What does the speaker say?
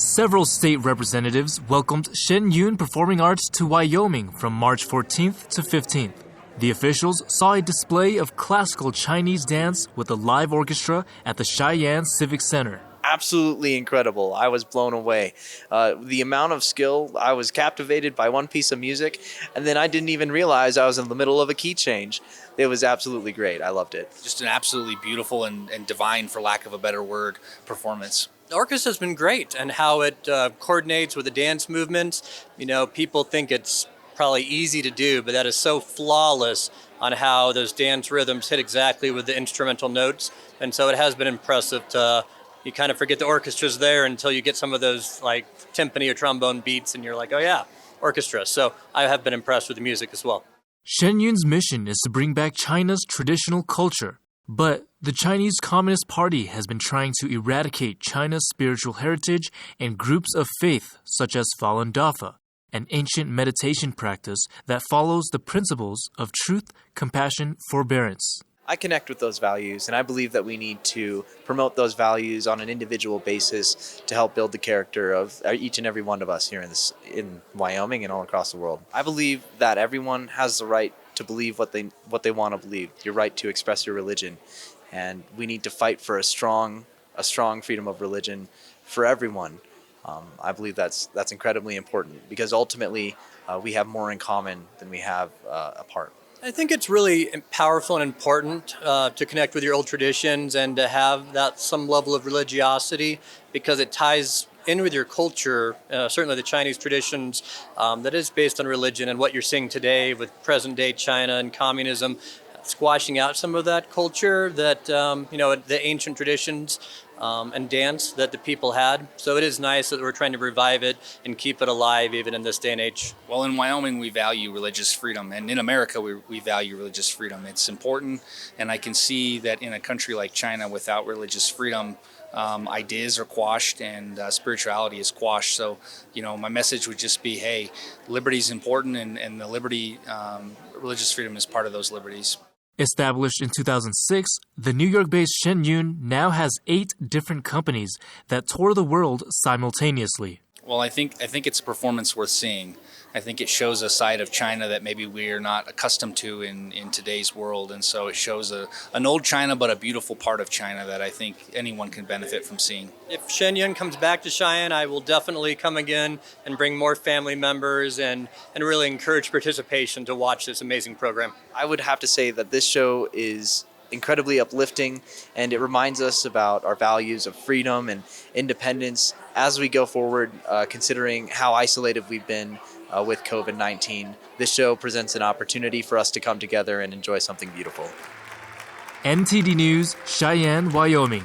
Several state representatives welcomed Shen Yun Performing Arts to Wyoming from March 14th to 15th. The officials saw a display of classical Chinese dance with a live orchestra at the Cheyenne Civic Center. Absolutely incredible. I was blown away. The amount of skill, I was captivated by one piece of music, and then I didn't even realize I was in the middle of a key change. It was absolutely great. I loved it. Just an absolutely beautiful and divine, for lack of a better word, performance. The orchestra's been great, and how it coordinates with the dance movements. You know, people think it's probably easy to do, but that is so flawless on how those dance rhythms hit exactly with the instrumental notes. And so it has been impressive to, you kind of forget the orchestra's there until you get some of those like timpani or trombone beats, and you're like, oh yeah, orchestra. So I have been impressed with the music as well. Shen Yun's mission is to bring back China's traditional culture. But the Chinese Communist Party has been trying to eradicate China's spiritual heritage and groups of faith such as Falun Dafa, an ancient meditation practice that follows the principles of truth, compassion, forbearance. I connect with those values, and I believe that we need to promote those values on an individual basis to help build the character of each and every one of us here in Wyoming and all across the world. I believe that everyone has the right to believe what they want to believe, your right to express your religion, and we need to fight for a strong freedom of religion for everyone. I believe that's incredibly important because ultimately we have more in common than we have apart. I think it's really powerful and important to connect with your old traditions and to have that some level of religiosity, because it ties in with your culture, certainly the Chinese traditions that is based on religion, and what you're seeing today with present day China and communism, squashing out some of that culture that, the ancient traditions and dance that the people had. So it is nice that we're trying to revive it and keep it alive even in this day and age. Well, in Wyoming, we value religious freedom, and in America, we value religious freedom. It's important, and I can see that in a country like China, without religious freedom, ideas are quashed and spirituality is quashed. So, my message would just be, hey, liberty is important, and the liberty, religious freedom is part of those liberties. Established in 2006, the New York-based Shen Yun now has 8 different companies that tour the world simultaneously. Well, I think it's a performance worth seeing. I think it shows a side of China that maybe we're not accustomed to in today's world. And so it shows an old China, but a beautiful part of China that I think anyone can benefit from seeing. If Shen Yun comes back to Cheyenne, I will definitely come again and bring more family members and really encourage participation to watch this amazing program. I would have to say that this show is incredibly uplifting, and it reminds us about our values of freedom and independence as we go forward, considering how isolated we've been with COVID-19. This show presents an opportunity for us to come together and enjoy something beautiful. NTD News, Cheyenne, Wyoming.